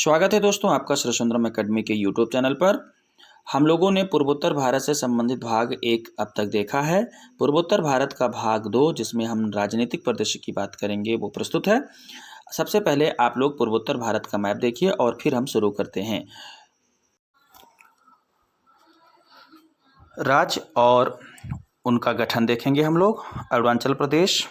स्वागत है दोस्तों आपका श्री सुंदरम एकेडमी के यूट्यूब चैनल पर। हम लोगों ने पूर्वोत्तर भारत से संबंधित भाग 1 अब तक देखा है। पूर्वोत्तर भारत का भाग 2 जिसमें हम राजनीतिक परिदृश्य की बात करेंगे वो प्रस्तुत है। सबसे पहले आप लोग पूर्वोत्तर भारत का मैप देखिए और फिर हम शुरू करते हैं। राज्य और उनका गठन देखेंगे हम लोग। अरुणाचल प्रदेश,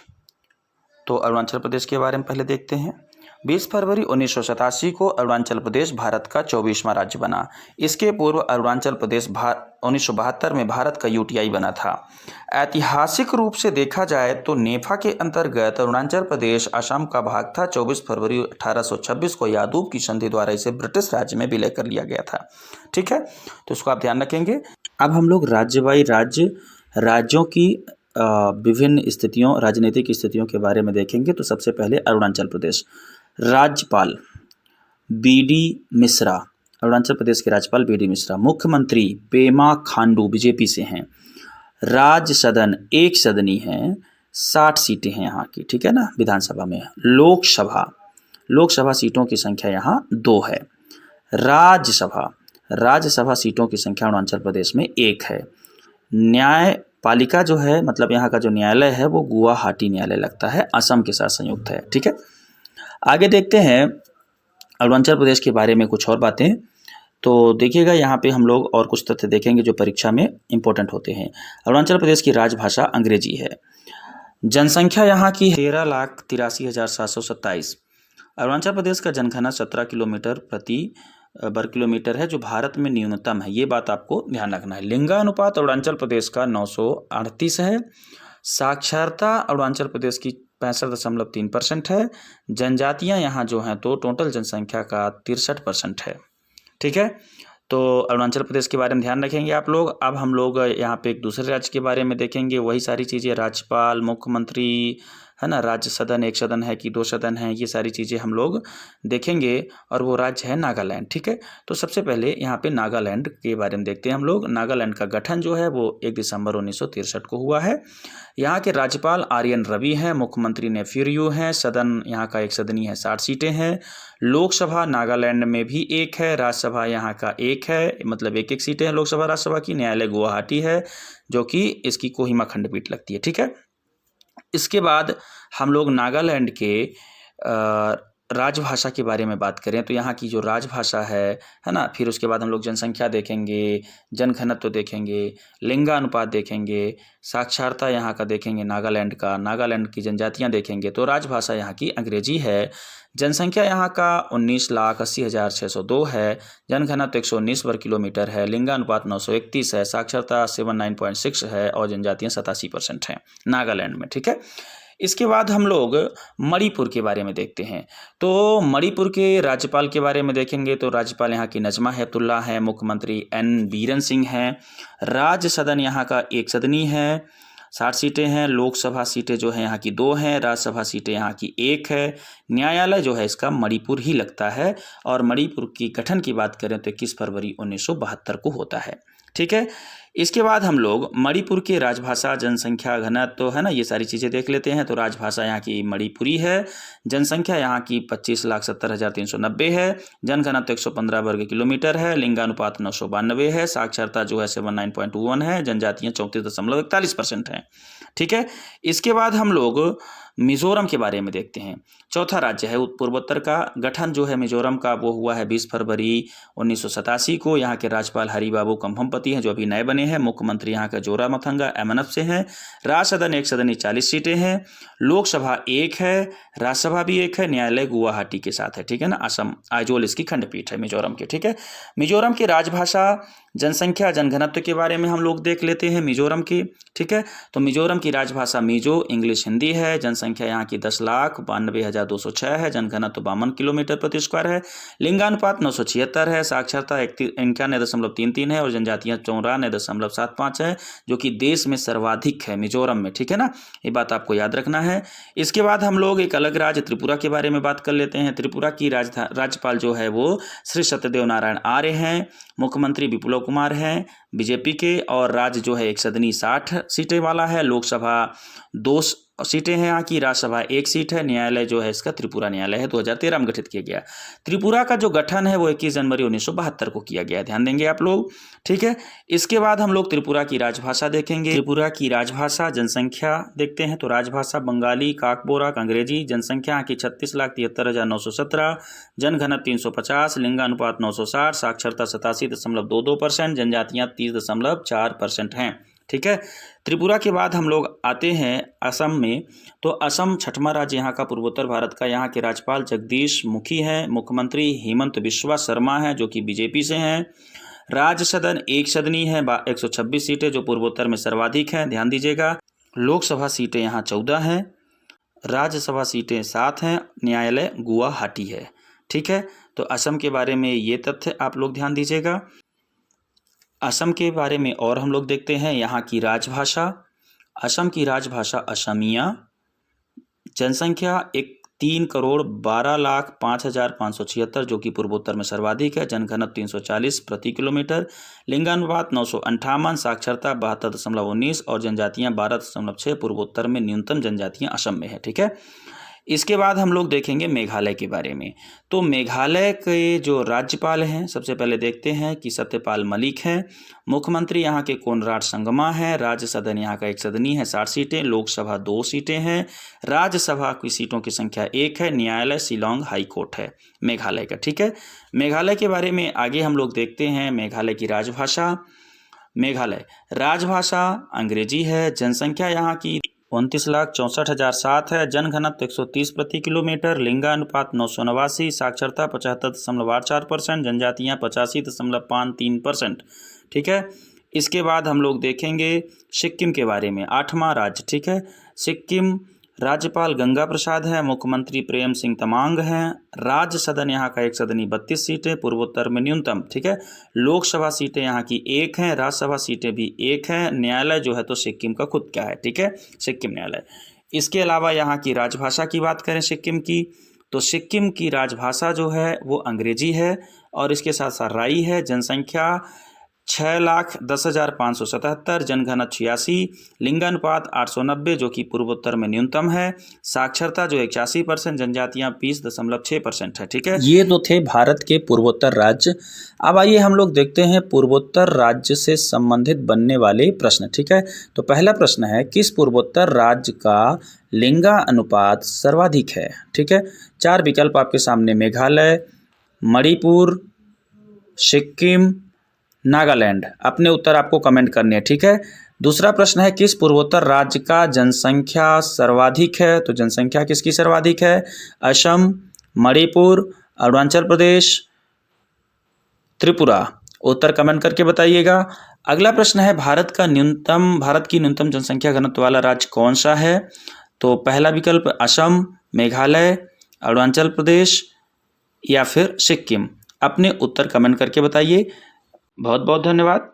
तो अरुणाचल प्रदेश के बारे में पहले देखते हैं। 20 फरवरी 1987 को अरुणाचल प्रदेश भारत का 24वां राज्य बना। इसके पूर्व अरुणाचल प्रदेश 1972 में भारत का यूटीआई बना था। ऐतिहासिक रूप से देखा जाए तो नेफा के अंतर्गत अरुणाचल प्रदेश असम का भाग था। 24 फरवरी 1826 को यादव की संधि द्वारा इसे ब्रिटिश राज्य में विलय कर लिया गया था। ठीक है, तो इसको आप ध्यान रखेंगे। अब हम लोग राज्यों की विभिन्न स्थितियों, राजनीतिक स्थितियों के बारे में देखेंगे। तो सबसे पहले अरुणाचल प्रदेश। राज्यपाल बीडी मिश्रा, अरुणाचल प्रदेश के राज्यपाल बीडी मिश्रा। मुख्यमंत्री पेमा खांडू बीजेपी से हैं। राज्य सदन एक सदनी है, 60 सीटें हैं यहाँ की, ठीक है ना, विधानसभा में। लोकसभा सीटों की संख्या यहाँ 2 है। राज्यसभा सीटों की संख्या अरुणाचल प्रदेश में 1 है। न्यायपालिका जो है, मतलब यहाँ का जो न्यायालय है वो गुवाहाटी न्यायालय लगता है, असम के साथ संयुक्त है। ठीक है, आगे देखते हैं अरुणाचल प्रदेश के बारे में कुछ और बातें। तो देखिएगा यहाँ पे हम लोग और कुछ तथ्य देखेंगे जो परीक्षा में इंपॉर्टेंट होते हैं। अरुणाचल प्रदेश की राजभाषा अंग्रेजी है। जनसंख्या यहाँ की 13,83,727। अरुणाचल प्रदेश का जनघनत्व 17 किलोमीटर प्रति वर्ग किलोमीटर है, जो भारत में न्यूनतम है। ये बात आपको ध्यान रखना है। लिंगानुपात अरुणाचल प्रदेश का 938 है। साक्षरता अरुणाचल प्रदेश की 65.3% है। जनजातियां यहाँ जो हैं तो टोटल जनसंख्या का 63% है। ठीक है, तो अरुणाचल प्रदेश के बारे में ध्यान रखेंगे आप लोग। अब हम लोग यहाँ पे एक दूसरे राज्य के बारे में देखेंगे। वही सारी चीज़ें, राज्यपाल, मुख्यमंत्री, है ना, राज्य सदन एक सदन है कि 2 सदन है, ये सारी चीज़ें हम लोग देखेंगे। और वो राज्य है नागालैंड। ठीक है, तो सबसे पहले यहाँ पे नागालैंड के बारे में देखते हैं हम लोग। नागालैंड का गठन जो है वो 1 दिसंबर 1963 को हुआ है। यहाँ के राज्यपाल आर्यन रवि हैं। मुख्यमंत्री नेफ्यू रियो हैं। सदन यहाँ का एक सदनी है, 60 सीटें हैं। लोकसभा नागालैंड में भी 1 है। राज्यसभा यहाँ का 1 है, मतलब 1-1 सीटें हैं लोकसभा राज्यसभा की। न्यायालय गुवाहाटी है, जो कि इसकी कोहिमा खंडपीठ लगती है। ठीक है, इसके बाद हम लोग नागालैंड के राजभाषा के बारे में बात करें तो यहाँ की जो राजभाषा है ना, फिर उसके बाद हम लोग जनसंख्या देखेंगे, जनघनत्व देखेंगे, लिंगानुपात देखेंगे, साक्षरता यहाँ का देखेंगे, नागालैंड की जनजातियाँ देखेंगे। तो राजभाषा यहाँ की अंग्रेजी है। जनसंख्या यहाँ का 19,80,602 है। जनघनत्व 119 वर्ग किलोमीटर है। लिंगानुपात 931 है। साक्षरता 79.6 है और जनजातियाँ 87% हैं नागालैंड में। ठीक है, इसके बाद हम लोग मणिपुर के बारे में देखते हैं। तो मणिपुर के राज्यपाल के बारे में देखेंगे तो राज्यपाल यहाँ की नजमा हेपतुल्ला है। मुख्यमंत्री एन बीरन सिंह हैं। राज्य सदन यहाँ का एक सदनी है, 60 सीटें हैं। लोकसभा सीटें जो है यहाँ की 2 हैं। राज्यसभा सीटें यहाँ की 1 है। न्यायालय जो है इसका मणिपुर ही लगता है। और मणिपुर की गठन की बात करें तो 21 फरवरी 1972 को होता है। ठीक है, इसके बाद हम लोग मणिपुर की राजभाषा, जनसंख्या, घनत्व, तो है ना, ये सारी चीज़ें देख लेते हैं। तो राजभाषा यहाँ की मणिपुरी है। जनसंख्या यहाँ की 25,70,390 है। जनघनत्व 115 वर्ग किलोमीटर है। लिंगानुपात 992 है। साक्षरता जो है 79.21 है। जनजातियाँ 34.41% हैं। ठीक है, इसके बाद हम लोग मिजोरम के बारे में देखते हैं। चौथा राज्य है पूर्वोत्तर का। गठन जो है मिजोरम का वो हुआ है 20 फरवरी 1987 को। यहाँ के राज्यपाल हरिबाबू कंभमपति हैं, जो अभी नए बने हैं। मुख्यमंत्री यहाँ का जोरामथंगा एमएनएफ से हैं। राज्य सदन एक सदनी 40 सीटें हैं। लोकसभा 1 है, राज्यसभा भी 1 है। न्यायालय गुवाहाटी के साथ है। ठीक है ना, असम आइजोल इसकी खंडपीठ है मिजोरम के। ठीक है, मिजोरम की राजभाषा, जनसंख्या, जनघनत्व के बारे में हम लोग देख लेते हैं मिजोरम की। ठीक है, तो मिजोरम की राजभाषा मिजो, इंग्लिश हिंदी है। जनसंख्या यहाँ की 10,92,206 है। जनघनत्व 52 किलोमीटर प्रति स्क्वायर है। लिंगानुपात 976 है। साक्षरता 91.33 है और जनजातियाँ 94.75 है, जो कि देश में सर्वाधिक है मिजोरम में। ठीक है ना, ये बात आपको याद रखना है। इसके बाद हम लोग एक अलग राज्य त्रिपुरा के बारे में बात कर लेते हैं। त्रिपुरा की राज्यपाल जो है वो श्री सत्यदेव नारायण आर्य हैं। मुख्यमंत्री विप्लव कुमार हैं बीजेपी के, और राज्य जो है एक सदनी 60 सीटें वाला है। लोकसभा 2 सीटें हैं यहाँ की, राज्यसभा 1 सीट है। न्यायालय जो है इसका त्रिपुरा न्यायालय है, 2013 में गठित किया गया। त्रिपुरा का जो गठन है वो 21 जनवरी 1972 को किया गया, ध्यान देंगे आप लोग, ठीक है। इसके बाद हम लोग त्रिपुरा की राजभाषा देखेंगे। त्रिपुरा की राजभाषा, जनसंख्या देखते हैं तो राजभाषा बंगाली, काकबोरा, अंग्रेजी। जनसंख्या यहाँ की 36,73,917, जनघनत्व 350, लिंगानुपात 960, साक्षरता 87.22%, जनजातियाँ 30.4% हैं, ठीक है। त्रिपुरा के बाद हम लोग आते हैं असम में, तो असम छठवां राज्य यहाँ का पूर्वोत्तर भारत का। यहाँ के राज्यपाल जगदीश मुखी हैं, मुख्यमंत्री हिमंत बिस्वा शर्मा हैं जो कि बीजेपी से हैं। राज्य सदन एक सदनी है, 126 सीटें जो पूर्वोत्तर में सर्वाधिक हैं, ध्यान दीजिएगा। लोकसभा सीटें यहाँ 14 हैं, राज्यसभा सीटें 7 हैं, न्यायालय गुवाहाटी है, ठीक है। तो असम के बारे में ये तथ्य आप लोग ध्यान दीजिएगा। असम के बारे में और हम लोग देखते हैं यहाँ की राजभाषा। असम की राजभाषा असमिया। जनसंख्या 3,12,05,576 जो कि पूर्वोत्तर में सर्वाधिक है। जनघनत्व 340 प्रति किलोमीटर। लिंगानुपात 958, साक्षरता 72.19 और जनजातियाँ 12.6। पूर्वोत्तर में न्यूनतम जनजातियाँ असम में है, ठीक है। इसके बाद हम लोग देखेंगे मेघालय के बारे में। तो मेघालय के जो राज्यपाल हैं, सबसे पहले देखते हैं कि सत्यपाल मलिक हैं। मुख्यमंत्री यहाँ के कोनराड संगमा है। राज्य सदन यहाँ का एक सदनी है, 60 सीटें। लोकसभा 2 सीटें हैं। राज्यसभा की सीटों की संख्या 1 है। न्यायालय शिलांग हाई कोर्ट है मेघालय का, ठीक है। मेघालय के बारे में आगे हम लोग देखते हैं। मेघालय की राजभाषा, मेघालय राजभाषा अंग्रेजी है। जनसंख्या यहाँ की 29,64,007 है। जनघनत्व 130 प्रति किलोमीटर। लिंगानुपात 989, साक्षरता 75.84%, जनजातियाँ 85.53%, ठीक है। इसके बाद हम लोग देखेंगे सिक्किम के बारे में, 8वां राज्य, ठीक है। सिक्किम राज्यपाल गंगा प्रसाद हैं, मुख्यमंत्री प्रेम सिंह तमांग हैं। राज्य सदन यहाँ का एक सदनी 32 सीटें, पूर्वोत्तर में न्यूनतम, ठीक है। लोकसभा सीटें यहाँ की 1 हैं, राज्यसभा सीटें भी 1 हैं। न्यायालय जो है तो सिक्किम का खुद क्या है, ठीक है, सिक्किम न्यायालय। इसके अलावा यहाँ की राजभाषा की बात करें सिक्किम की, तो सिक्किम की राजभाषा जो है वो अंग्रेजी है और इसके साथ साथ राई है। जनसंख्या 6,10,577, जनघनत्व 86, लिंगानुपात 890 जो कि पूर्वोत्तर में न्यूनतम है। साक्षरता जो 81%, जनजातियाँ 20.6% है, ठीक है। ये तो थे भारत के पूर्वोत्तर राज्य। अब आइए हम लोग देखते हैं पूर्वोत्तर राज्य से संबंधित बनने वाले प्रश्न, ठीक है। तो पहला प्रश्न है, किस पूर्वोत्तर राज्य का लिंगा अनुपात सर्वाधिक है, ठीक है। 4 विकल्प आपके सामने, मेघालय, मणिपुर, सिक्किम, नागालैंड। अपने उत्तर आपको कमेंट करने हैं, ठीक है। दूसरा प्रश्न है, किस पूर्वोत्तर राज्य का जनसंख्या सर्वाधिक है, तो जनसंख्या किसकी सर्वाधिक है, असम, मणिपुर, अरुणाचल प्रदेश, त्रिपुरा। उत्तर कमेंट करके बताइएगा। अगला प्रश्न है, भारत की न्यूनतम जनसंख्या घनत्व वाला राज्य कौन सा है, तो पहला विकल्प असम, मेघालय, अरुणाचल प्रदेश या फिर सिक्किम। अपने उत्तर कमेंट करके बताइए। बहुत बहुत धन्यवाद।